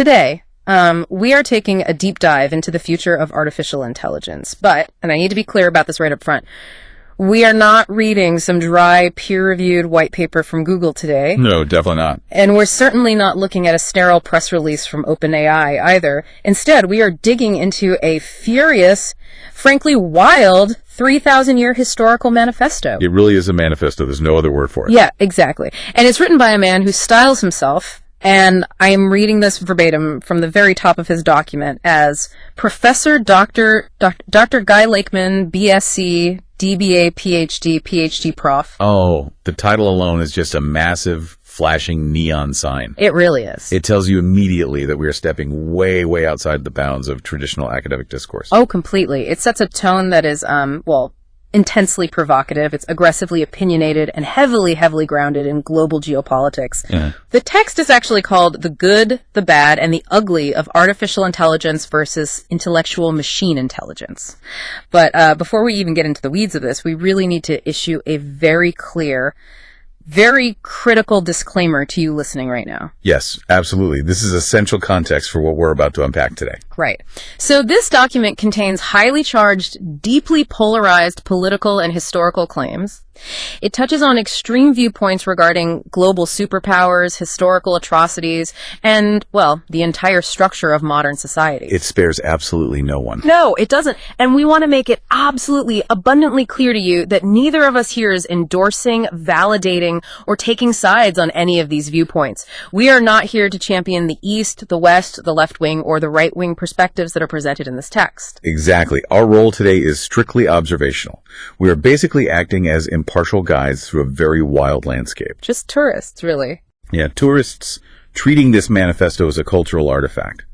Today, we are taking a deep dive into the future of artificial intelligence. But, and I need to be clear about this right up front, we are not reading some dry, peer-reviewed white paper from Google today. No, definitely not. And we're certainly not looking at a sterile press release from OpenAI either. Instead, we are digging into a furious, frankly wild, 3,000-year historical manifesto. It really is a manifesto. There's no other word for it. Yeah, exactly. And it's written by a man who styles himself, and I am reading this verbatim from the very top of his document, as Professor Dr Guy Lakeman, BSc, DBA, PhD Prof. Oh, the title alone is just a massive, flashing neon sign. It really is. It tells you immediately that we are stepping way, way outside the bounds of traditional academic discourse. Oh, completely. It sets a tone that is, intensely provocative. It's aggressively opinionated and heavily grounded in global geopolitics. Yeah. The text is actually called The Good, the Bad, and the Ugly of Artificial Intelligence versus Intellectual Machine Intelligence. But before we even get into the weeds of this, we really need to issue a very clear, very critical disclaimer to you listening right now. Yes, absolutely. This is essential context for what we're about to unpack today. Right. So this document contains highly charged, deeply polarized political and historical claims. It touches on extreme viewpoints regarding global superpowers, historical atrocities, and, well, the entire structure of modern society. It spares absolutely no one. No, it doesn't. And we want to make it absolutely, abundantly clear to you that neither of us here is endorsing, validating, or taking sides on any of these viewpoints. We are not here to champion the East, the West, the left wing, or the right wing perspectives that are presented in this text. Exactly. Our role today is strictly observational. We are basically acting as impartial guides through a very wild landscape. Just tourists, really. Yeah, tourists treating this manifesto as a cultural artifact.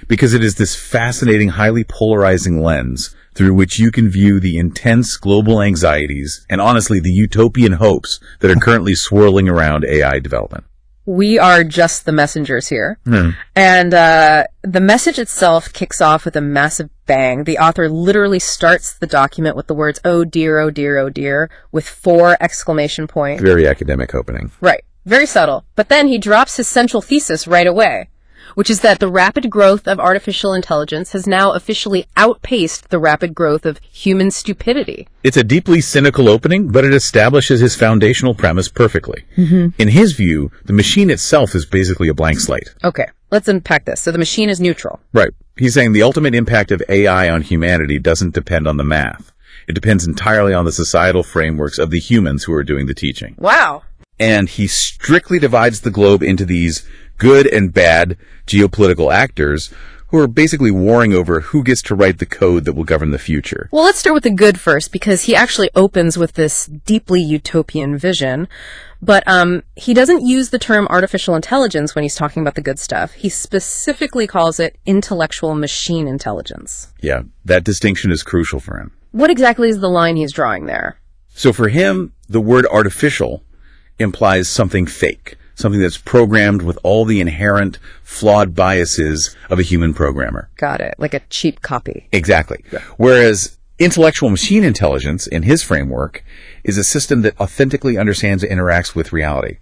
Because it is this fascinating, highly polarizing lens through which you can view the intense global anxieties and honestly the utopian hopes that are currently swirling around AI development. We are just the messengers here. Mm. And the message itself kicks off with a massive bang. The author literally starts the document with the words, "Oh dear, oh dear, oh dear," with 4 exclamation points. Very academic opening. Right. Very subtle. But then he drops his central thesis right away, which is that the rapid growth of artificial intelligence has now officially outpaced the rapid growth of human stupidity. It's a deeply cynical opening, but it establishes his foundational premise perfectly. Mm-hmm. In his view, the machine itself is basically a blank slate. Okay, let's unpack this. So the machine is neutral. Right. He's saying the ultimate impact of AI on humanity doesn't depend on the math. It depends entirely on the societal frameworks of the humans who are doing the teaching. Wow. And he strictly divides the globe into these good and bad geopolitical actors who are basically warring over who gets to write the code that will govern the future. Well, let's start with the good first, because he actually opens with this deeply utopian vision. But he doesn't use the term artificial intelligence when he's talking about the good stuff. He specifically calls it intellectual machine intelligence. Yeah, that distinction is crucial for him. What exactly is the line he's drawing there? So for him, the word artificial implies something fake. Something that's programmed with all the inherent flawed biases of a human programmer. Got it. Like a cheap copy. Exactly. Yeah. Whereas intellectual machine intelligence, in his framework, is a system that authentically understands and interacts with reality.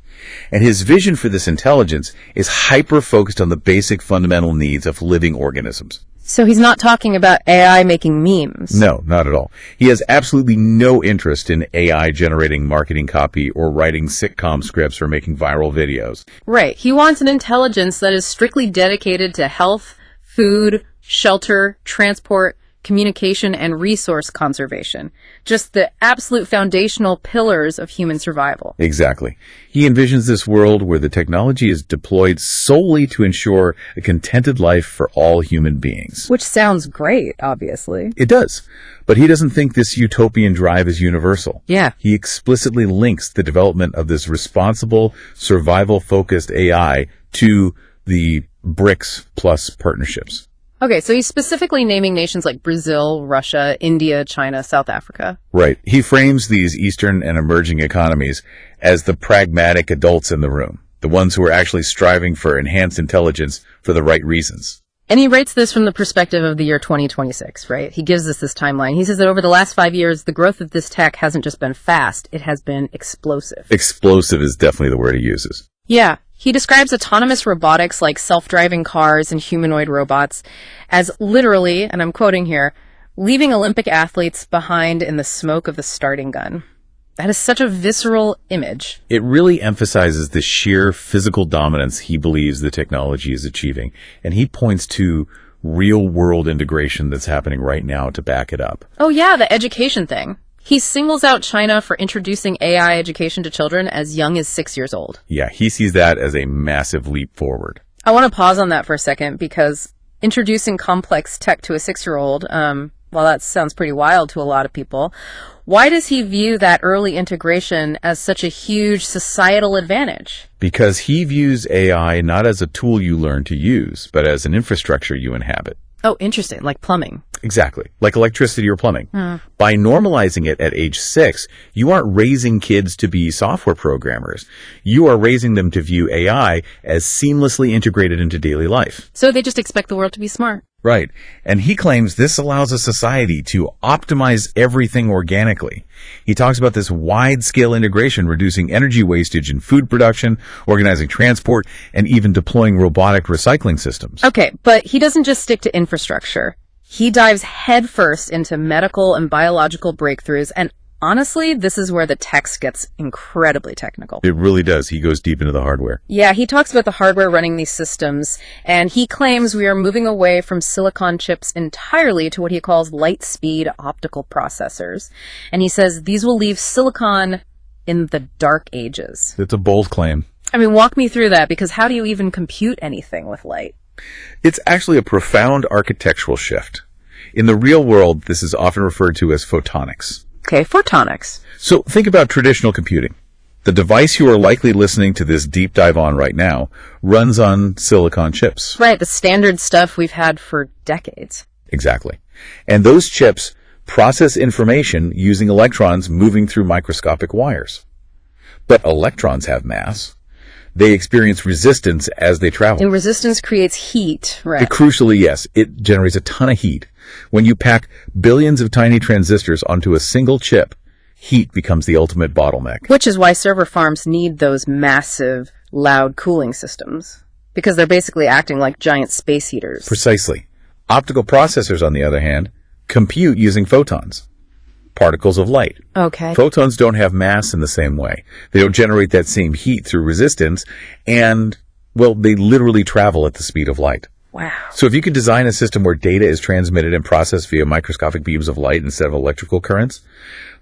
And his vision for this intelligence is hyper-focused on the basic fundamental needs of living organisms. So he's not talking about AI making memes. No, not at all. He has absolutely no interest in AI generating marketing copy or writing sitcom scripts or making viral videos. Right. He wants an intelligence that is strictly dedicated to health, food, shelter, transport, communication, and resource conservation. Just the absolute foundational pillars of human survival. Exactly. He envisions this world where the technology is deployed solely to ensure a contented life for all human beings. Which sounds great, obviously. It does. But he doesn't think this utopian drive is universal. Yeah. He explicitly links the development of this responsible, survival-focused AI to the BRICS plus partnerships. Okay, so he's specifically naming nations like Brazil, Russia, India, China, South Africa. Right. He frames these Eastern and emerging economies as the pragmatic adults in the room, the ones who are actually striving for enhanced intelligence for the right reasons. And he writes this from the perspective of the year 2026, right? He gives us this timeline. He says that over the last 5 years, the growth of this tech hasn't just been fast, it has been explosive. Explosive is definitely the word he uses. Yeah. He describes autonomous robotics like self-driving cars and humanoid robots as literally, and I'm quoting here, leaving Olympic athletes behind in the smoke of the starting gun. That is such a visceral image. It really emphasizes the sheer physical dominance he believes the technology is achieving, and he points to real-world integration that's happening right now to back it up. Oh yeah, the education thing. He singles out China for introducing AI education to children as young as 6 years old. Yeah, he sees that as a massive leap forward. I want to pause on that for a second because introducing complex tech to a 6-year-old, while that sounds pretty wild to a lot of people, why does he view that early integration as such a huge societal advantage? Because he views AI not as a tool you learn to use, but as an infrastructure you inhabit. Oh, interesting. Like plumbing. Exactly. Like electricity or plumbing. By normalizing it at age 6, you aren't raising kids to be software programmers. You are raising them to view AI as seamlessly integrated into daily life. So they just expect the world to be smart. Right. And he claims this allows a society to optimize everything organically. He talks about this wide-scale integration, reducing energy wastage in food production, organizing transport, and even deploying robotic recycling systems. Okay, but he doesn't just stick to infrastructure. He dives headfirst into medical and biological breakthroughs, and honestly, this is where the text gets incredibly technical. It really does. He goes deep into the hardware. Yeah, he talks about the hardware running these systems, and he claims we are moving away from silicon chips entirely to what he calls light-speed optical processors. And he says these will leave silicon in the dark ages. It's a bold claim. I mean, walk me through that, because how do you even compute anything with light? It's actually a profound architectural shift. In the real world, this is often referred to as photonics. Okay, photonics. So think about traditional computing. The device you are likely listening to this deep dive on right now runs on silicon chips. Right, the standard stuff we've had for decades. Exactly. And those chips process information using electrons moving through microscopic wires. But electrons have mass. They experience resistance as they travel. And resistance creates heat, right? Crucially, yes, it generates a ton of heat. When you pack billions of tiny transistors onto a single chip, heat becomes the ultimate bottleneck. Which is why server farms need those massive, loud cooling systems. Because they're basically acting like giant space heaters. Precisely. Optical processors, on the other hand, compute using photons, particles of light. Okay. Photons don't have mass in the same way. They don't generate that same heat through resistance, and, well, they literally travel at the speed of light. Wow. So if you could design a system where data is transmitted and processed via microscopic beams of light instead of electrical currents,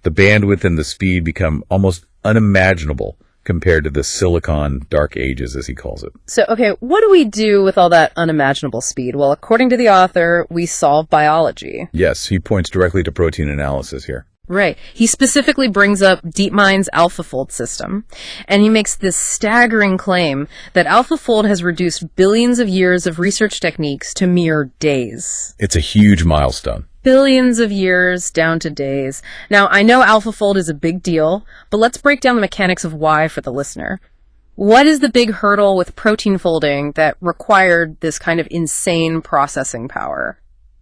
the bandwidth and the speed become almost unimaginable compared to the silicon dark ages, as he calls it. So, okay, what do we do with all that unimaginable speed? Well, according to the author, we solve biology. Yes, he points directly to protein analysis here. Right. He specifically brings up DeepMind's AlphaFold system, and he makes this staggering claim that AlphaFold has reduced billions of years of research techniques to mere days. It's a huge milestone. Billions of years down to days. Now, I know AlphaFold is a big deal, but let's break down the mechanics of why for the listener. What is the big hurdle with protein folding that required this kind of insane processing power?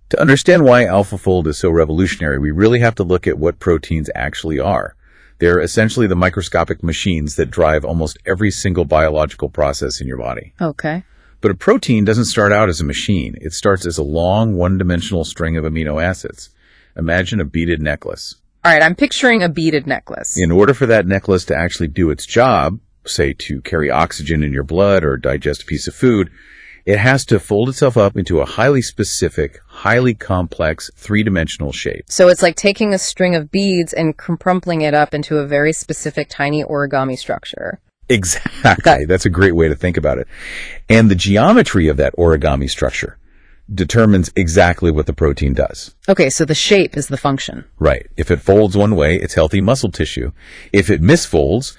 To understand why AlphaFold is so revolutionary, we really have to look at what proteins actually are. They're essentially the microscopic machines that drive almost every single biological process in your body. Okay. But a protein doesn't start out as a machine. It starts as a long, one-dimensional string of amino acids. Imagine a beaded necklace. All right, I'm picturing a beaded necklace. In order for that necklace to actually do its job, say to carry oxygen in your blood or digest a piece of food, it has to fold itself up into a highly specific, highly complex, three-dimensional shape. So it's like taking a string of beads and crumpling it up into a very specific tiny origami structure. Exactly. That's a great way to think about it. And the geometry of that origami structure determines exactly what the protein does. Okay, so the shape is the function. Right. If it folds one way, it's healthy muscle tissue. If it misfolds,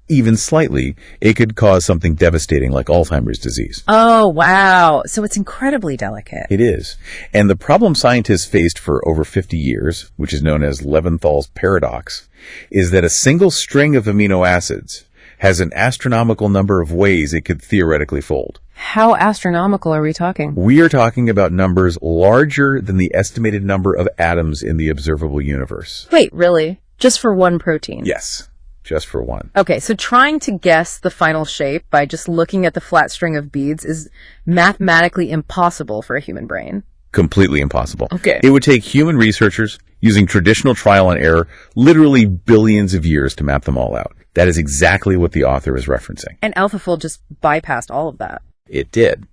even slightly, it could cause something devastating like Alzheimer's disease. Oh, wow. So it's incredibly delicate. It is. And the problem scientists faced for over 50 years, which is known as Levinthal's paradox, is that a single string of amino acids has an astronomical number of ways it could theoretically fold. How astronomical are we talking? We are talking about numbers larger than the estimated number of atoms in the observable universe. Wait, really? Just for one protein? Yes. just for one. Okay, so trying to guess the final shape by just looking at the flat string of beads is mathematically impossible for a human brain. Completely impossible. Okay. It would take human researchers using traditional trial and error literally billions of years to map them all out. That is exactly what the author is referencing. And AlphaFold just bypassed all of that. It did.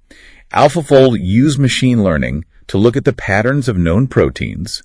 AlphaFold used machine learning to look at the patterns of known proteins,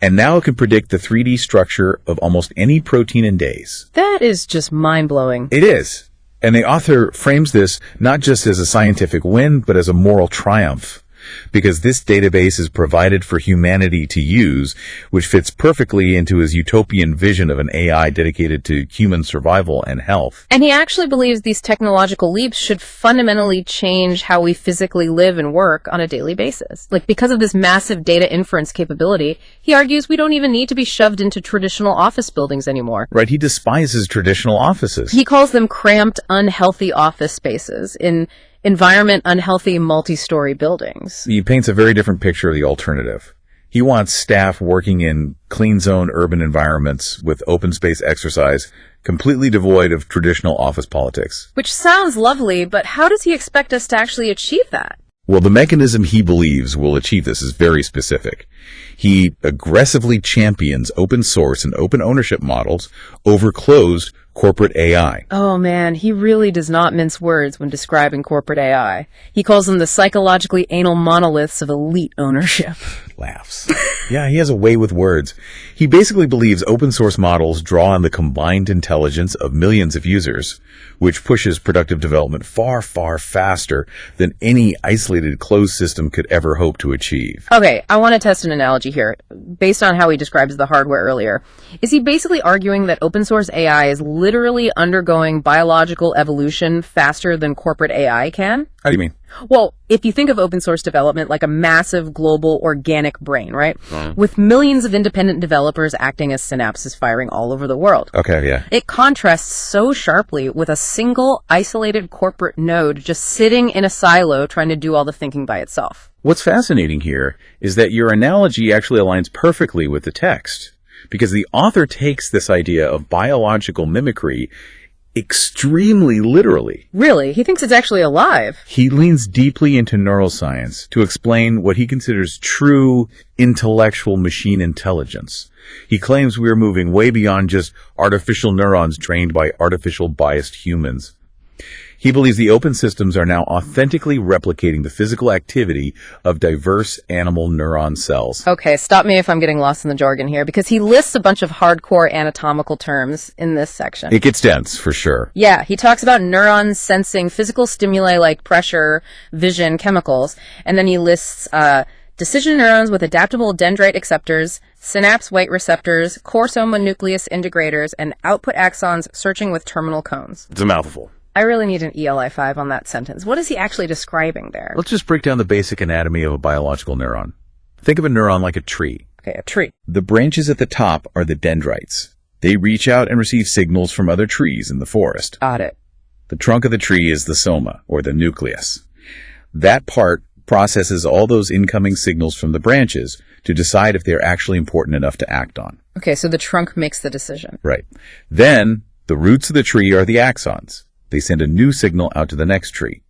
and now it can predict the 3D structure of almost any protein in days. That is just mind-blowing. It is. And the author frames this not just as a scientific win, but as a moral triumph, because this database is provided for humanity to use, which fits perfectly into his utopian vision of an AI dedicated to human survival and health. And he actually believes these technological leaps should fundamentally change how we physically live and work on a daily basis. Like, because of this massive data inference capability, he argues we don't even need to be shoved into traditional office buildings anymore. Right, he despises traditional offices. He calls them cramped, unhealthy office spaces in environment unhealthy multi-story buildings. He paints a very different picture of the alternative. He wants staff working in clean zone urban environments with open space exercise, completely devoid of traditional office politics. Which sounds lovely, but how does he expect us to actually achieve that? Well, the mechanism he believes will achieve this is very specific. He aggressively champions open source and open ownership models over closed corporate AI. Oh man, he really does not mince words when describing corporate AI. He calls them the psychologically anal monoliths of elite ownership. Laughs. Yeah, he has a way with words. He basically believes open source models draw on the combined intelligence of millions of users, which pushes productive development far, far faster than any isolated closed system could ever hope to achieve. Okay, I want to test an analogy here, based on how he describes the hardware earlier. Is he basically arguing that open source AI is literally undergoing biological evolution faster than corporate AI can? How do you mean? Well, if you think of open source development like a massive global organic brain, right? With millions of independent developers acting as synapses firing all over the world. Okay, yeah. It contrasts so sharply with a single isolated corporate node just sitting in a silo trying to do all the thinking by itself. What's fascinating here is that your analogy actually aligns perfectly with the text, because the author takes this idea of biological mimicry extremely literally. Really? He thinks it's actually alive. He leans deeply into neuroscience to explain what he considers true intellectual machine intelligence. He claims we are moving way beyond just artificial neurons trained by artificial biased humans. He believes the open systems are now authentically replicating the physical activity of diverse animal neuron cells. Okay, stop me if I'm getting lost in the jargon here, because he lists a bunch of hardcore anatomical terms in this section. It gets dense, for sure. Yeah, he talks about neurons sensing physical stimuli like pressure, vision, chemicals, and then he lists decision neurons with adaptable dendrite acceptors, synapse weight receptors, core soma nucleus integrators, and output axons searching with terminal cones. It's a mouthful. I really need an ELI 5 on that sentence. What is he actually describing there? Let's just break down the basic anatomy of a biological neuron. Think of a neuron like a tree. Okay, a tree. The branches at the top are the dendrites. They reach out and receive signals from other trees in the forest. Got it. The trunk of the tree is the soma, or the nucleus. That part processes all those incoming signals from the branches to decide if they're actually important enough to act on. Okay, so the trunk makes the decision. Right. Then, the roots of the tree are the axons. They send a new signal out to the next tree.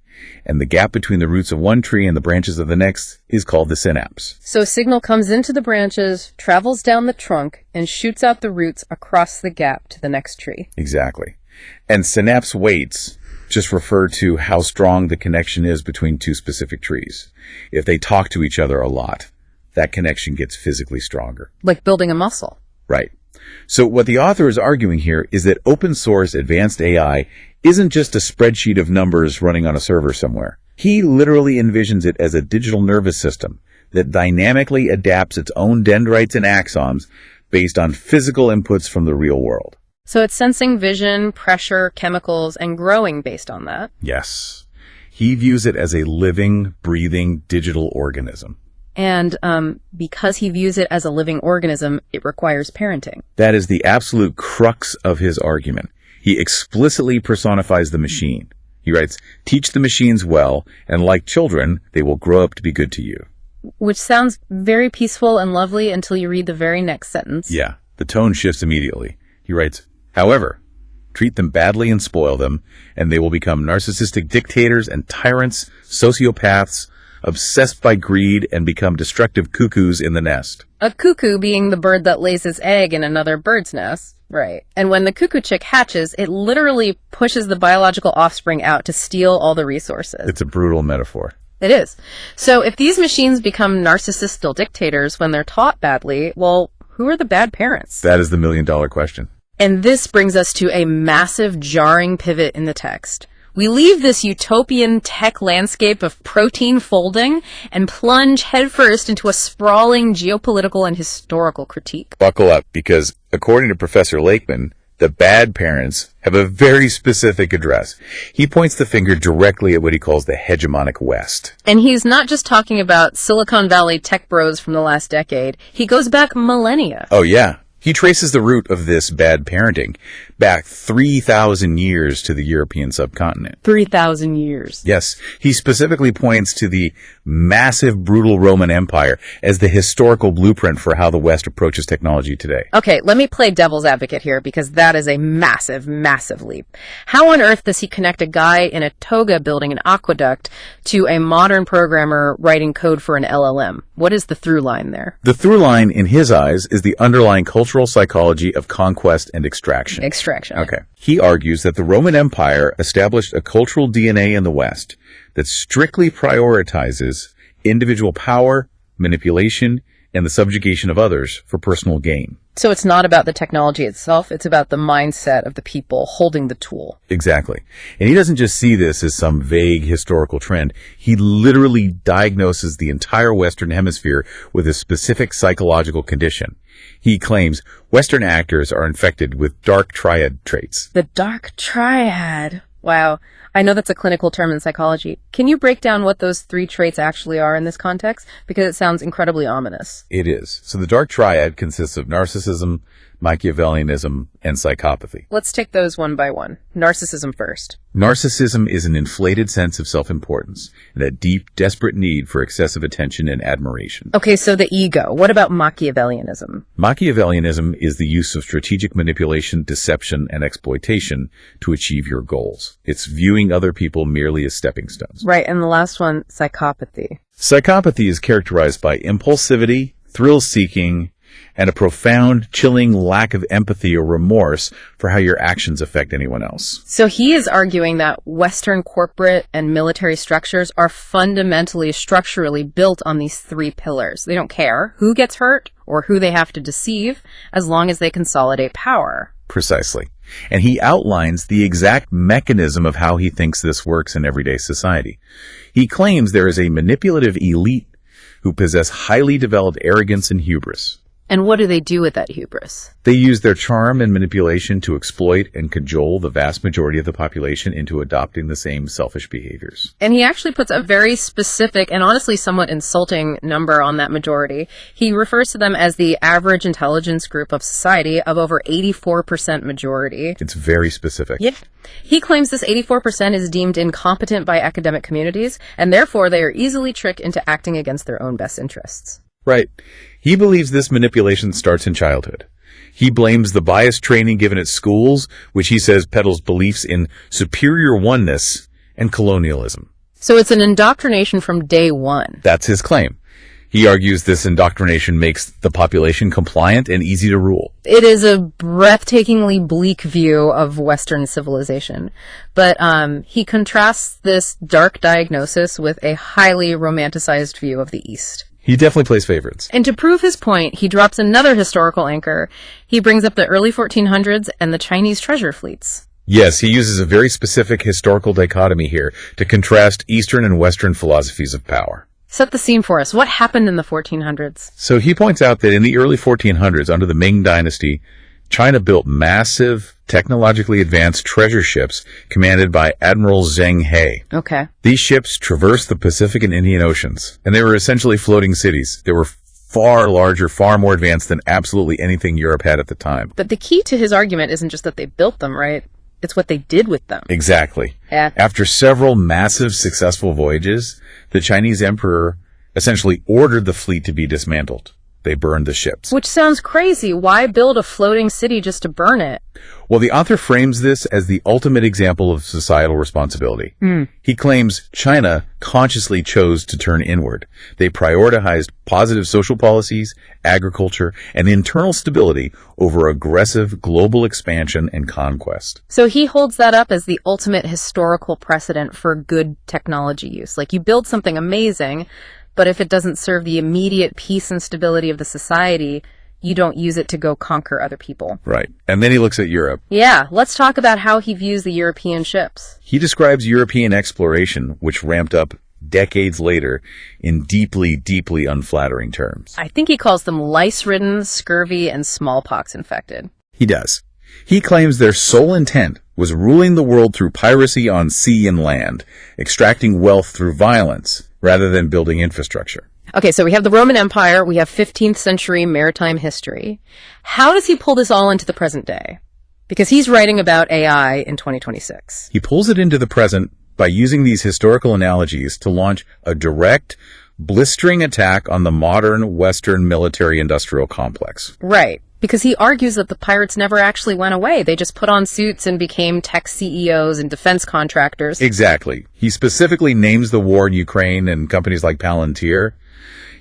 And the gap between the roots of one tree and the branches of the next is called the synapse. So a signal comes into the branches, travels down the trunk, and shoots out the roots across the gap to the next tree. Exactly. And synapse weights just refer to how strong the connection is between two specific trees. If they talk to each other a lot, that connection gets physically stronger. Like building a muscle. Right. So what the author is arguing here is that open source advanced AI isn't just a spreadsheet of numbers running on a server somewhere. He literally envisions it as a digital nervous system that dynamically adapts its own dendrites and axons based on physical inputs from the real world. So it's sensing vision, pressure, chemicals, and growing based on that. Yes. He views it as a living, breathing digital organism. And because he views it as a living organism, it requires parenting. That is the absolute crux of his argument. He explicitly personifies the machine. He writes, "Teach the machines well, and like children, they will grow up to be good to you." Which sounds very peaceful and lovely until you read the very next sentence. Yeah, the tone shifts immediately. He writes, "However, treat them badly and spoil them, and they will become narcissistic dictators and tyrants, sociopaths, obsessed by greed, and become destructive cuckoos in the nest. A cuckoo being the bird that lays its egg in another bird's nest. Right. And when the cuckoo chick hatches, it literally pushes the biological offspring out to steal all the resources. It's a brutal metaphor. It is. So if these machines become narcissistic dictators when they're taught badly, well, who are the bad parents? That is the million-dollar question. And this brings us to a massive, jarring pivot in the text. We leave this utopian tech landscape of protein folding and plunge headfirst into a sprawling geopolitical and historical critique. Buckle up, because according to Professor Lakeman, the bad parents have a very specific address. He points the finger directly at what he calls the hegemonic West. And he's not just talking about Silicon Valley tech bros from the last decade. He goes back millennia. Oh, yeah. He traces the root of this bad parenting back 3,000 years to the European subcontinent. 3,000 years. Yes, he specifically points to the massive, brutal Roman Empire as the historical blueprint for how the West approaches technology today. Okay, let me play devil's advocate here, because that is a massive, massive leap. How on earth does he connect a guy in a toga building an aqueduct to a modern programmer writing code for an LLM? What is the through line there? The through line, in his eyes, is the underlying cultural psychology of conquest and extraction. Extraction. Okay. He argues that the Roman Empire established a cultural DNA in the West that strictly prioritizes individual power, manipulation, and the subjugation of others for personal gain. So it's not about the technology itself, it's about the mindset of the people holding the tool. Exactly. And he doesn't just see this as some vague historical trend. He literally diagnoses the entire Western Hemisphere with a specific psychological condition. He claims Western actors are infected with dark triad traits. The dark triad. Wow. I know that's a clinical term in psychology. Can you break down what those three traits actually are in this context? Because it sounds incredibly ominous. It is. So the dark triad consists of narcissism, Machiavellianism, and psychopathy. Let's take those one by one. Narcissism first. Narcissism is an inflated sense of self-importance and a deep, desperate need for excessive attention and admiration. Okay, so the ego. What about Machiavellianism? Machiavellianism is the use of strategic manipulation, deception, and exploitation to achieve your goals. It's viewing other people merely as stepping stones. Right, and the last one, psychopathy. Psychopathy is characterized by impulsivity, thrill-seeking, and a profound, chilling lack of empathy or remorse for how your actions affect anyone else. So he is arguing that Western corporate and military structures are fundamentally, structurally built on these three pillars. They don't care who gets hurt or who they have to deceive, as long as they consolidate power. Precisely. And he outlines the exact mechanism of how he thinks this works in everyday society. He claims there is a manipulative elite who possess highly developed arrogance and hubris. And what do they do with that hubris? They use their charm and manipulation to exploit and cajole the vast majority of the population into adopting the same selfish behaviors. And he actually puts a very specific and honestly somewhat insulting number on that majority. He refers to them as the average intelligence group of society of over 84% majority. It's very specific. Yeah. He claims this 84% is deemed incompetent by academic communities, and therefore they are easily tricked into acting against their own best interests. Right. He believes this manipulation starts in childhood. He blames the biased training given at schools, which he says peddles beliefs in superior oneness and colonialism. So it's an indoctrination from day one. That's his claim. He argues this indoctrination makes the population compliant and easy to rule. It is a breathtakingly bleak view of Western civilization. But he contrasts this dark diagnosis with a highly romanticized view of the East. He definitely plays favorites. And to prove his point, he drops another historical anchor. He brings up the early 1400s and the Chinese treasure fleets. Yes, he uses a very specific historical dichotomy here to contrast Eastern and Western philosophies of power. Set the scene for us. What happened in the 1400s? So he points out that in the early 1400s, under the Ming Dynasty, China built massive, technologically advanced treasure ships commanded by Admiral Zheng He. Okay. These ships traversed the Pacific and Indian Oceans, and they were essentially floating cities. They were far larger, far more advanced than absolutely anything Europe had at the time. But the key to his argument isn't just that they built them, right? It's what they did with them. Exactly. Yeah. After several massive, successful voyages, the Chinese emperor essentially ordered the fleet to be dismantled. they burned the ships. Which sounds crazy. Why build a floating city just to burn it? Well, the author frames this as the ultimate example of societal responsibility. He claims China consciously chose to turn inward. They prioritized positive social policies, agriculture, and internal stability over aggressive global expansion and conquest. So he holds that up as the ultimate historical precedent for good technology use. Like, you build something amazing, but if it doesn't serve the immediate peace and stability of the society, you don't use it to go conquer other people. Right. And then he looks at Europe. Yeah, let's talk about how he views the European ships. He describes European exploration, which ramped up decades later, in deeply, deeply unflattering terms. I think he calls them lice-ridden, scurvy, and smallpox-infected. He does. He claims their sole intent was ruling the world through piracy on sea and land, extracting wealth through violence, rather than building infrastructure. Okay, so we have the Roman Empire, we have 15th century maritime history. How does he pull this all into the present day? Because he's writing about AI in 2026. He pulls it into the present by using these historical analogies to launch a direct, blistering attack on the modern Western military-industrial complex. Right, because he argues that the pirates never actually went away. They just put on suits and became tech CEOs and defense contractors. Exactly. He specifically names the war in Ukraine and companies like Palantir.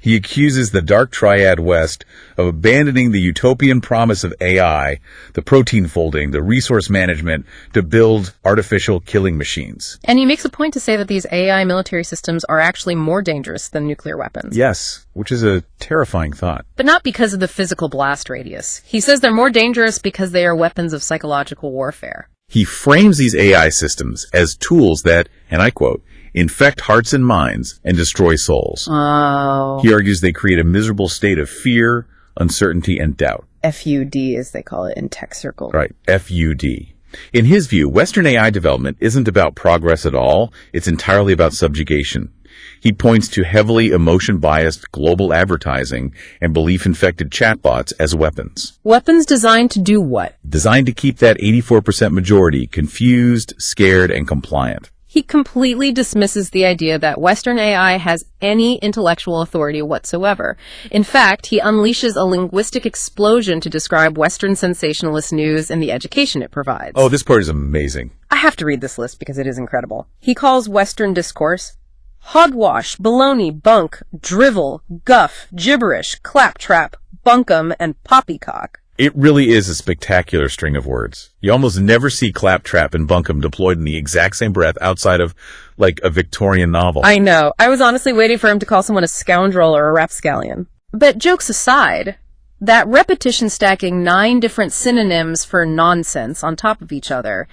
He accuses the Dark Triad West of abandoning the utopian promise of AI, the protein folding, the resource management, to build artificial killing machines. And he makes a point to say that these AI military systems are actually more dangerous than nuclear weapons. Yes, which is a terrifying thought. But not because of the physical blast radius. He says they're more dangerous because they are weapons of psychological warfare. He frames these AI systems as tools that, and I quote, infect hearts and minds and destroy souls. Oh. He argues they create a miserable state of fear, uncertainty, and doubt. FUD, as they call it in tech circles. Right, FUD. In his view, Western AI development isn't about progress at all. It's entirely about subjugation. He points to heavily emotion-biased global advertising and belief-infected chatbots as weapons. Weapons designed to do what? Designed to keep that 84% majority confused, scared, and compliant. He completely dismisses the idea that Western AI has any intellectual authority whatsoever. In fact, he unleashes a linguistic explosion to describe Western sensationalist news and the education it provides. Oh, this part is amazing. I have to read this list because it is incredible. He calls Western discourse hogwash, baloney, bunk, drivel, guff, gibberish, claptrap, bunkum, and poppycock. It really is a spectacular string of words. You almost never see claptrap and bunkum deployed in the exact same breath outside of, like, a Victorian novel. I know. I was honestly waiting for him to call someone a scoundrel or a rapscallion. But jokes aside, that repetition stacking 9 different synonyms for nonsense on top of each other,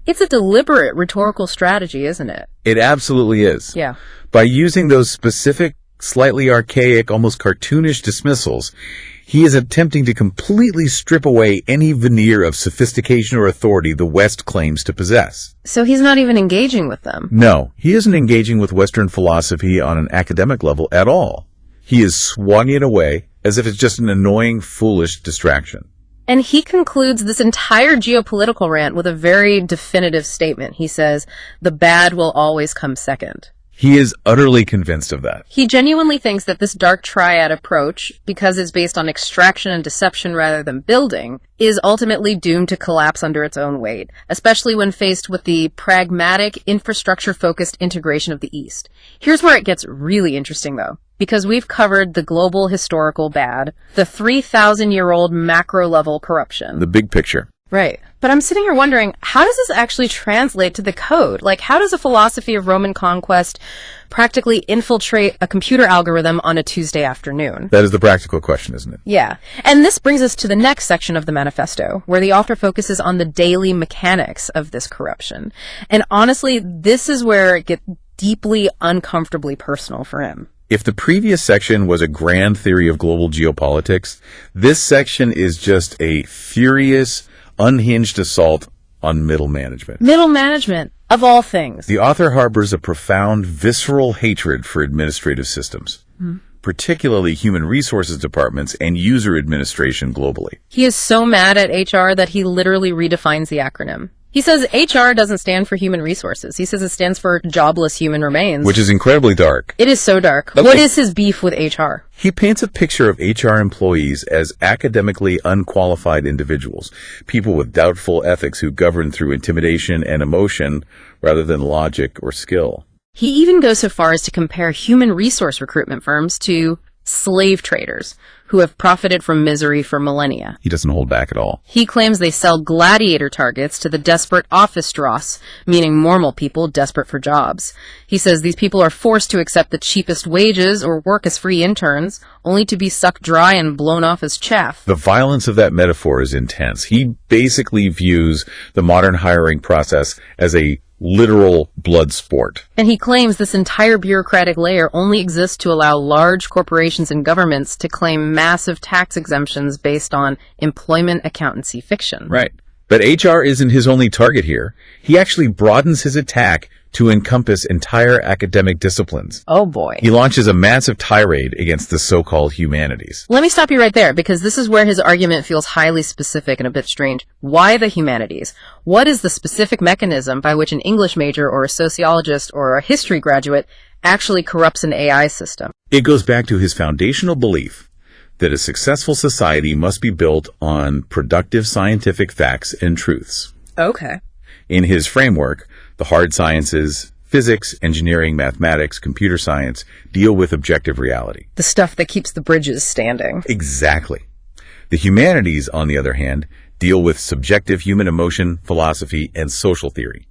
it's a deliberate rhetorical strategy, isn't it? It absolutely is. Yeah. By using those specific, slightly archaic, almost cartoonish dismissals, he is attempting to completely strip away any veneer of sophistication or authority the West claims to possess. So he's not even engaging with them. No, he isn't engaging with Western philosophy on an academic level at all. He is swatting it away as if it's just an annoying, foolish distraction. And he concludes this entire geopolitical rant with a very definitive statement. He says, the bad will always come second. He is utterly convinced of that. He genuinely thinks that this dark triad approach, because it's based on extraction and deception rather than building, is ultimately doomed to collapse under its own weight, especially when faced with the pragmatic, infrastructure-focused integration of the East. Here's where it gets really interesting, though, because we've covered the global historical bad, the 3,000-year-old macro-level corruption. The big picture. Right. But I'm sitting here wondering, how does this actually translate to the code? Like, how does a philosophy of Roman conquest practically infiltrate a computer algorithm on a Tuesday afternoon? That is the practical question, isn't it? Yeah. And this brings us to the next section of the manifesto, where the author focuses on the daily mechanics of this corruption. And honestly, this is where it gets deeply, uncomfortably personal for him. If the previous section was a grand theory of global geopolitics, this section is just a furious, unhinged assault on middle management. Middle management, of all things. The author harbors a profound, visceral hatred for administrative systems, particularly human resources departments and user administration globally. He is so mad at HR that he literally redefines the acronym. He says HR doesn't stand for human resources. He says it stands for jobless human remains. Which is incredibly dark. It is so dark. Okay. What is his beef with HR? He paints a picture of HR employees as academically unqualified individuals, people with doubtful ethics who govern through intimidation and emotion rather than logic or skill. He even goes so far as to compare human resource recruitment firms to slave traders who have profited from misery for millennia. He doesn't hold back at all. He claims they sell gladiator targets to the desperate office dross, meaning normal people desperate for jobs. He says these people are forced to accept the cheapest wages or work as free interns, only to be sucked dry and blown off as chaff. The violence of that metaphor is intense. He basically views the modern hiring process as a literal blood sport. And he claims this entire bureaucratic layer only exists to allow large corporations and governments to claim massive tax exemptions based on employment accountancy fiction. Right. But HR isn't his only target here. He actually broadens his attack to encompass entire academic disciplines. Oh boy. He launches a massive tirade against the so-called humanities. Let me stop you right there, because this is where his argument feels highly specific and a bit strange. Why the humanities? What is the specific mechanism by which an English major or a sociologist or a history graduate actually corrupts an AI system? It goes back to his foundational belief that a successful society must be built on productive scientific facts and truths. Okay. In his framework, the hard sciences, physics, engineering, mathematics, computer science, deal with objective reality. The stuff that keeps the bridges standing. Exactly. The humanities, on the other hand, deal with subjective human emotion, philosophy, and social theory.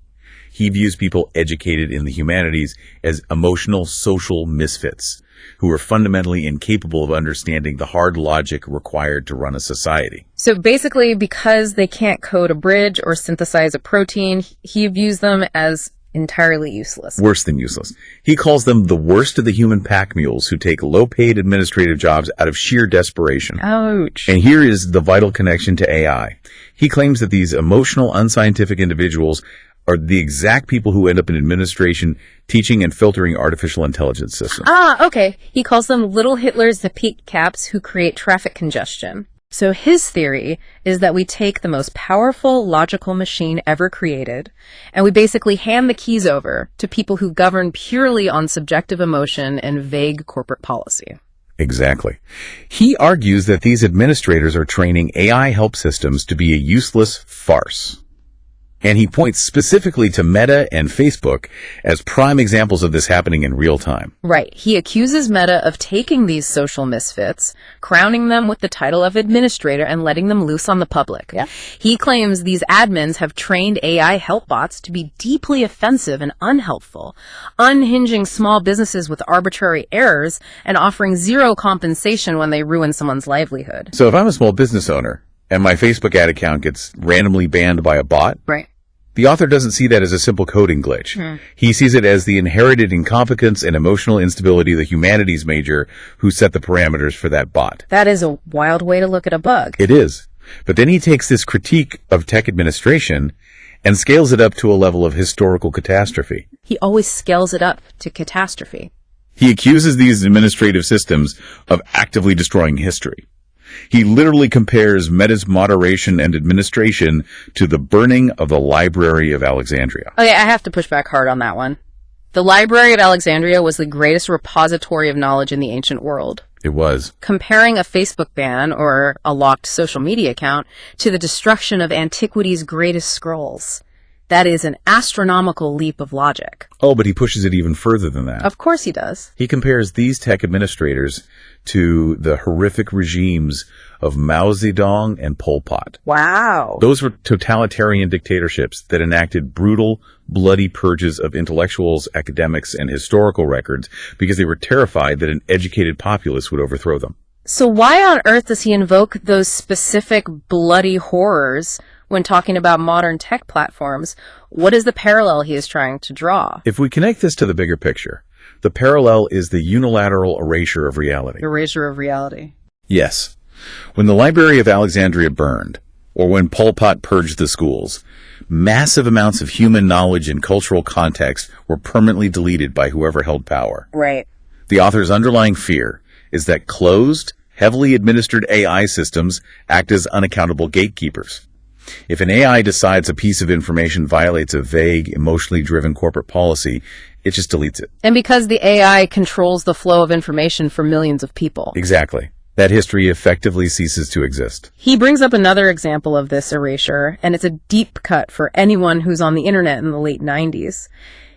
He views people educated in the humanities as emotional social misfits who are fundamentally incapable of understanding the hard logic required to run a society. So basically, because they can't code a bridge or synthesize a protein, he views them as entirely useless. Worse than useless. He calls them the worst of the human pack mules who take low-paid administrative jobs out of sheer desperation. Ouch. And here is the vital connection to AI. He claims that these emotional, unscientific individuals are the exact people who end up in administration teaching and filtering artificial intelligence systems. Ah, okay. He calls them little Hitlers the peak caps who create traffic congestion. So his theory is that we take the most powerful logical machine ever created, and we basically hand the keys over to people who govern purely on subjective emotion and vague corporate policy. Exactly. He argues that these administrators are training AI help systems to be a useless farce. And he points specifically to Meta and Facebook as prime examples of this happening in real time. Right. He accuses Meta of taking these social misfits, crowning them with the title of administrator, and letting them loose on the public. Yeah. He claims these admins have trained AI help bots to be deeply offensive and unhelpful, unhinging small businesses with arbitrary errors and offering zero compensation when they ruin someone's livelihood. So if I'm a small business owner and my Facebook ad account gets randomly banned by a bot, right, the author doesn't see that as a simple coding glitch. He sees it as the inherited incompetence and emotional instability of the humanities major who set the parameters for that bot. That is a wild way to look at a bug. It is. But then he takes this critique of tech administration and scales it up to a level of historical catastrophe. He always scales it up to catastrophe. He accuses these administrative systems of actively destroying history. He literally compares Meta's moderation and administration to the burning of the Library of Alexandria. Okay, I have to push back hard on that one. The Library of Alexandria was the greatest repository of knowledge in the ancient world. It was. Comparing a Facebook ban or a locked social media account to the destruction of antiquity's greatest scrolls. That is an astronomical leap of logic. Oh, but he pushes it even further than that. Of course he does. He compares these tech administrators to the horrific regimes of Mao Zedong and Pol Pot. Wow. Those were totalitarian dictatorships that enacted brutal, bloody purges of intellectuals, academics, and historical records because they were terrified that an educated populace would overthrow them. So why on earth does he invoke those specific bloody horrors when talking about modern tech platforms? What is the parallel he is trying to draw? If we connect this to the bigger picture, the parallel is the unilateral erasure of reality. Erasure of reality. Yes. When the Library of Alexandria burned, or when Pol Pot purged the schools, massive amounts of human knowledge and cultural context were permanently deleted by whoever held power. Right. The author's underlying fear is that closed, heavily administered AI systems act as unaccountable gatekeepers. If an AI decides a piece of information violates a vague, emotionally driven corporate policy, it just deletes it. And because the AI controls the flow of information for millions of people. Exactly. That history effectively ceases to exist. He brings up another example of this erasure, and it's a deep cut for anyone who's on the internet in the late 90s.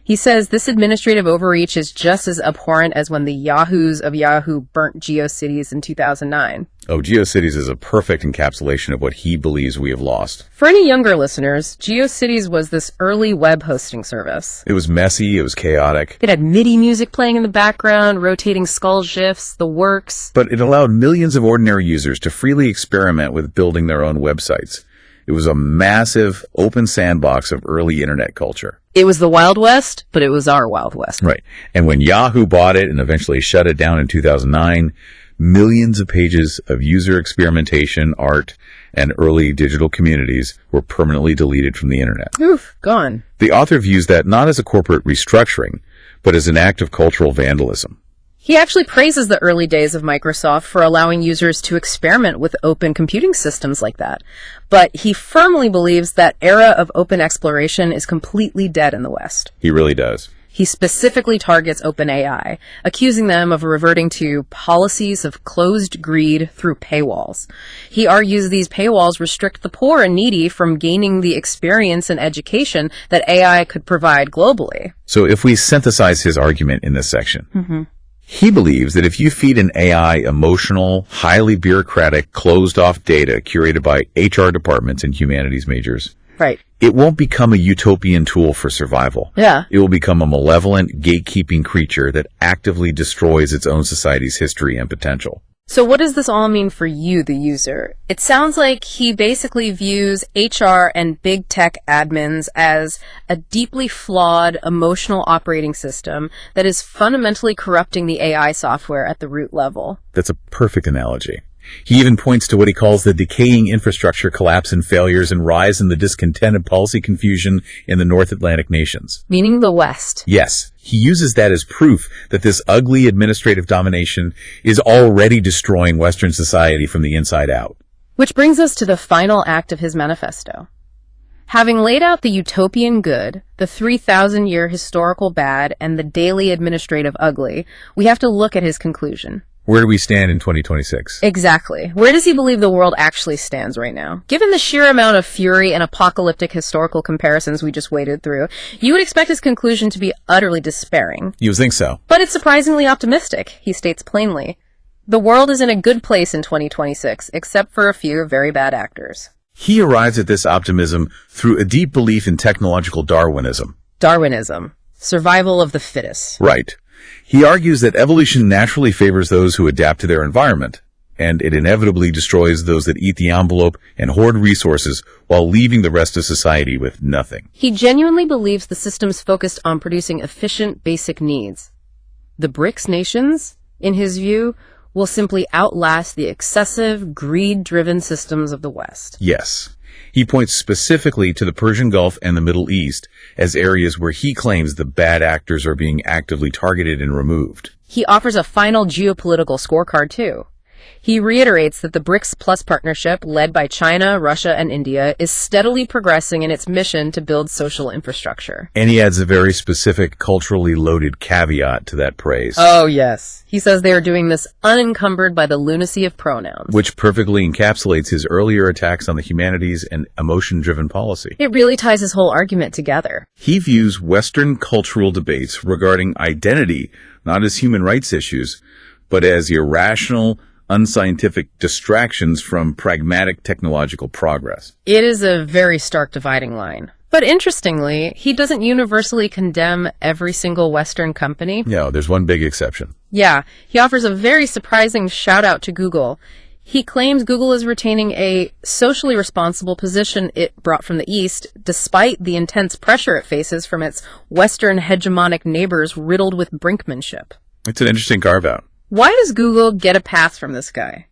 He says this administrative overreach is just as abhorrent as when the Yahoos of Yahoo burnt GeoCities in 2009. Oh, GeoCities is a perfect encapsulation of what he believes we have lost. For any younger listeners, GeoCities was this early web hosting service. It was messy, it was chaotic. It had MIDI music playing in the background, rotating skull GIFs, the works. But it allowed millions of ordinary users to freely experiment with building their own websites. It was a massive, open sandbox of early internet culture. It was the Wild West, but it was our Wild West. Right. And when Yahoo bought it and eventually shut it down in 2009, millions of pages of user experimentation, art, and early digital communities were permanently deleted from the internet. Oof, gone. The author views that not as a corporate restructuring, but as an act of cultural vandalism. He actually praises the early days of Microsoft for allowing users to experiment with open computing systems like that. But he firmly believes that era of open exploration is completely dead in the West. He really does. He specifically targets OpenAI, accusing them of reverting to policies of closed greed through paywalls. He argues these paywalls restrict the poor and needy from gaining the experience and education that AI could provide globally. So if we synthesize his argument in this section, he believes that if you feed an AI emotional, highly bureaucratic, closed-off data curated by HR departments and humanities majors, Right. it won't become a utopian tool for survival. Yeah. It will become a malevolent, gatekeeping creature that actively destroys its own society's history and potential. So what does this all mean for you, the user? It sounds like he basically views HR and big tech admins as a deeply flawed emotional operating system that is fundamentally corrupting the AI software at the root level. That's a perfect analogy. He even points to what he calls the decaying infrastructure collapse and failures and rise in the discontent and policy confusion in the North Atlantic nations. Meaning the West. Yes, he uses that as proof that this ugly administrative domination is already destroying Western society from the inside out. Which brings us to the final act of his manifesto. Having laid out the utopian good, the 3,000-year historical bad, and the daily administrative ugly, we have to look at his conclusion. Where do we stand in 2026? Exactly. Where does he believe the world actually stands right now? Given the sheer amount of fury and apocalyptic historical comparisons we just waded through, you would expect his conclusion to be utterly despairing. You think so? But it's surprisingly optimistic, he states plainly. The world is in a good place in 2026, except for a few very bad actors. He arrives at this optimism through a deep belief in technological Darwinism. Darwinism. Survival of the fittest. Right. He argues that evolution naturally favors those who adapt to their environment, and it inevitably destroys those that eat the envelope and hoard resources while leaving the rest of society with nothing. He genuinely believes the system's focused on producing efficient basic needs. The BRICS nations, in his view, will simply outlast the excessive, greed-driven systems of the West. Yes. He points specifically to the Persian Gulf and the Middle East as areas where he claims the bad actors are being actively targeted and removed. He offers a final geopolitical scorecard, too. He reiterates that the BRICS Plus partnership, led by China, Russia, and India, is steadily progressing in its mission to build social infrastructure. And he adds a very specific, culturally loaded caveat to that praise. Oh, yes. He says they are doing this unencumbered by the lunacy of pronouns. Which perfectly encapsulates his earlier attacks on the humanities and emotion-driven policy. It really ties his whole argument together. He views Western cultural debates regarding identity not as human rights issues, but as irrational, unscientific distractions from pragmatic technological progress. It is a very stark dividing line. But interestingly, he doesn't universally condemn every single Western company. No, there's one big exception. Yeah, he offers a very surprising shout out to Google. He claims Google is retaining a socially responsible position it brought from the East, despite the intense pressure it faces from its Western hegemonic neighbors riddled with brinkmanship. It's an interesting carve-out. Why does Google get a pass from this guy?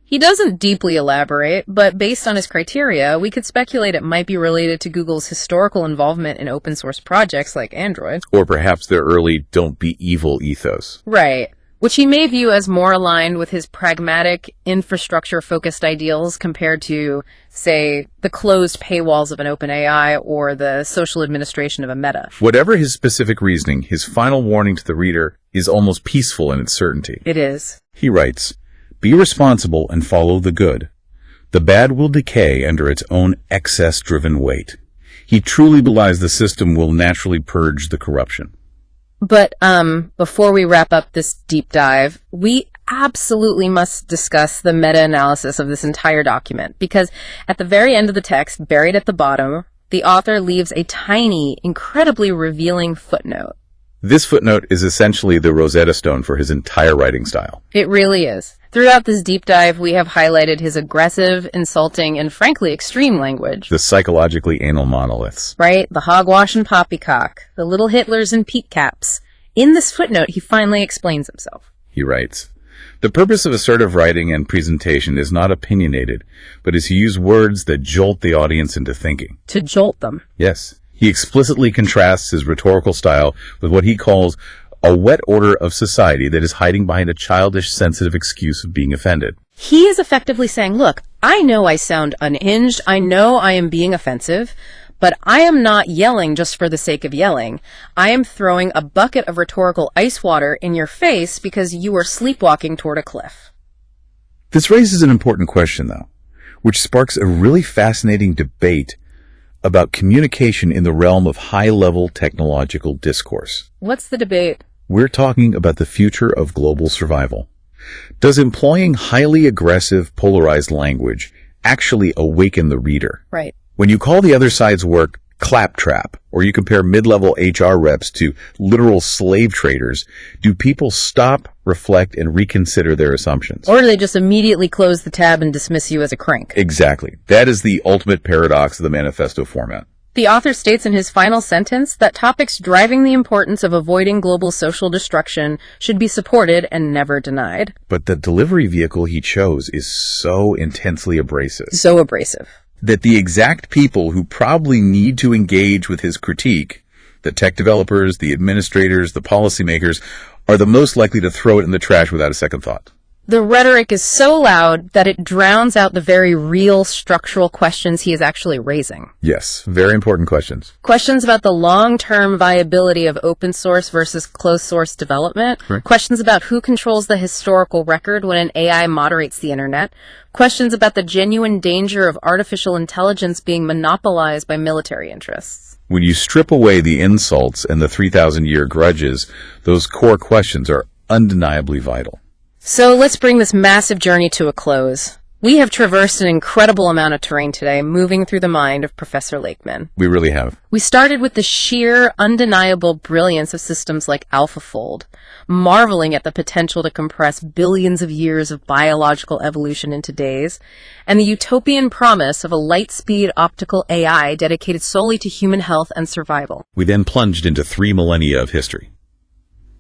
He doesn't deeply elaborate, but based on his criteria, we could speculate it might be related to Google's historical involvement in open source projects like Android. Or perhaps their early don't be evil ethos. Right. which he may view as more aligned with his pragmatic, infrastructure-focused ideals compared to, say, the closed paywalls of an OpenAI or the social administration of a Meta. Whatever his specific reasoning, his final warning to the reader is almost peaceful in its certainty. It is. He writes, "Be responsible and follow the good. The bad will decay under its own excess-driven weight." He truly believes the system will naturally purge the corruption. But before we wrap up this deep dive, we absolutely must discuss the meta-analysis of this entire document, because at the very end of the text, buried at the bottom, the author leaves a tiny, incredibly revealing footnote. This footnote is essentially the Rosetta Stone for his entire writing style. It really is. Throughout this deep dive, we have highlighted his aggressive, insulting, and frankly extreme language. The psychologically anal monoliths. Right? The hogwash and poppycock, the little Hitlers and peak caps. In this footnote, he finally explains himself. He writes, "The purpose of assertive writing and presentation is not opinionated, but is to use words that jolt the audience into thinking." To jolt them. Yes. He explicitly contrasts his rhetorical style with what he calls a wet order of society that is hiding behind a childish, sensitive excuse of being offended. He is effectively saying, look, I know I sound unhinged, I know I am being offensive, but I am not yelling just for the sake of yelling. I am throwing a bucket of rhetorical ice water in your face because you are sleepwalking toward a cliff. This raises an important question, though, which sparks a really fascinating debate about communication in the realm of high-level technological discourse. What's the debate? We're talking about the future of global survival. Does employing highly aggressive, polarized language actually awaken the reader? Right. When you call the other side's work claptrap, or you compare mid-level HR reps to literal slave traders, do people stop, reflect, and reconsider their assumptions? Or do they just immediately close the tab and dismiss you as a crank? Exactly. That is the ultimate paradox of the manifesto format. The author states in his final sentence that topics driving the importance of avoiding global social destruction should be supported and never denied. But the delivery vehicle he chose is so intensely abrasive. So abrasive. That the exact people who probably need to engage with his critique, the tech developers, the administrators, the policymakers, are the most likely to throw it in the trash without a second thought. The rhetoric is so loud that it drowns out the very real structural questions he is actually raising. Yes, very important questions. Questions about the long-term viability of open source versus closed source development. Right. Questions about who controls the historical record when an AI moderates the internet. Questions about the genuine danger of artificial intelligence being monopolized by military interests. When you strip away the insults and the 3,000-year grudges, those core questions are undeniably vital. So let's bring this massive journey to a close. We have traversed an incredible amount of terrain today, moving through the mind of Professor Lakeman. We really have. We started with the sheer, undeniable brilliance of systems like AlphaFold, marveling at the potential to compress billions of years of biological evolution into days, and the utopian promise of a light-speed optical AI dedicated solely to human health and survival. We then plunged into 3 millennia of history.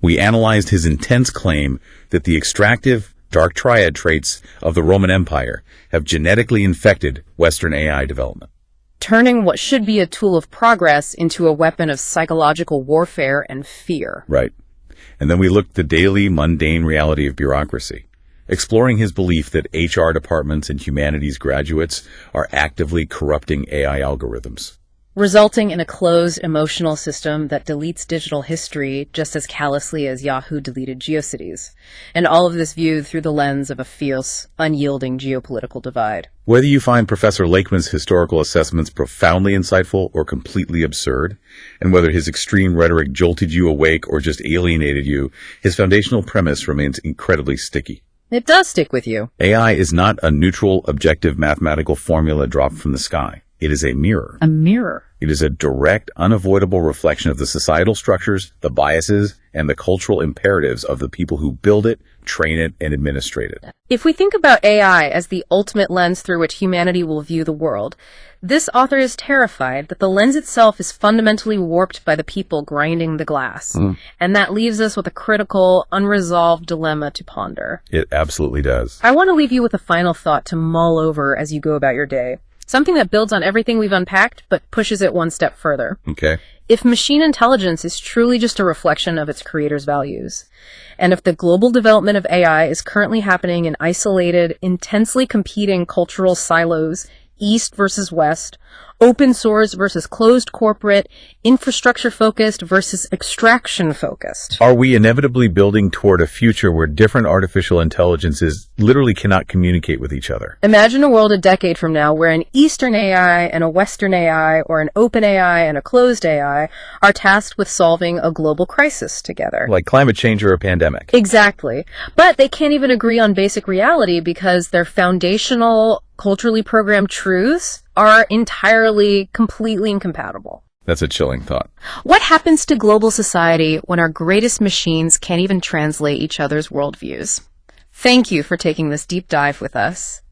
We analyzed his intense claim that the extractive dark triad traits of the Roman Empire have genetically infected Western AI development, turning what should be a tool of progress into a weapon of psychological warfare and fear. Right. And then we looked at the daily, mundane reality of bureaucracy, exploring his belief that HR departments and humanities graduates are actively corrupting AI algorithms, resulting in a closed emotional system that deletes digital history just as callously as Yahoo deleted GeoCities. And all of this viewed through the lens of a fierce, unyielding geopolitical divide. Whether you find Professor Lakeman's historical assessments profoundly insightful or completely absurd, and whether his extreme rhetoric jolted you awake or just alienated you, his foundational premise remains incredibly sticky. It does stick with you. AI is not a neutral, objective mathematical formula dropped from the sky. It is a mirror. A mirror. It is a direct, unavoidable reflection of the societal structures, the biases, and the cultural imperatives of the people who build it, train it, and administrate it. If we think about AI as the ultimate lens through which humanity will view the world, this author is terrified that the lens itself is fundamentally warped by the people grinding the glass. And that leaves us with a critical, unresolved dilemma to ponder. It absolutely does. I want to leave you with a final thought to mull over as you go about your day. Something that builds on everything we've unpacked, but pushes it one step further. Okay. if machine intelligence is truly just a reflection of its creator's values, and if the global development of AI is currently happening in isolated, intensely competing cultural silos, East versus West, open source versus closed corporate, infrastructure focused versus extraction focused. Are we inevitably building toward a future where different artificial intelligences literally cannot communicate with each other? Imagine a world a decade from now where an Eastern AI and a Western AI, or an open AI and a closed AI, are tasked with solving a global crisis together. Like climate change or a pandemic. Exactly. But they can't even agree on basic reality because their foundational, culturally programmed truths are entirely, completely incompatible. That's a chilling thought. What happens to global society when our greatest machines can't even translate each other's worldviews? Thank you for taking this deep dive with us.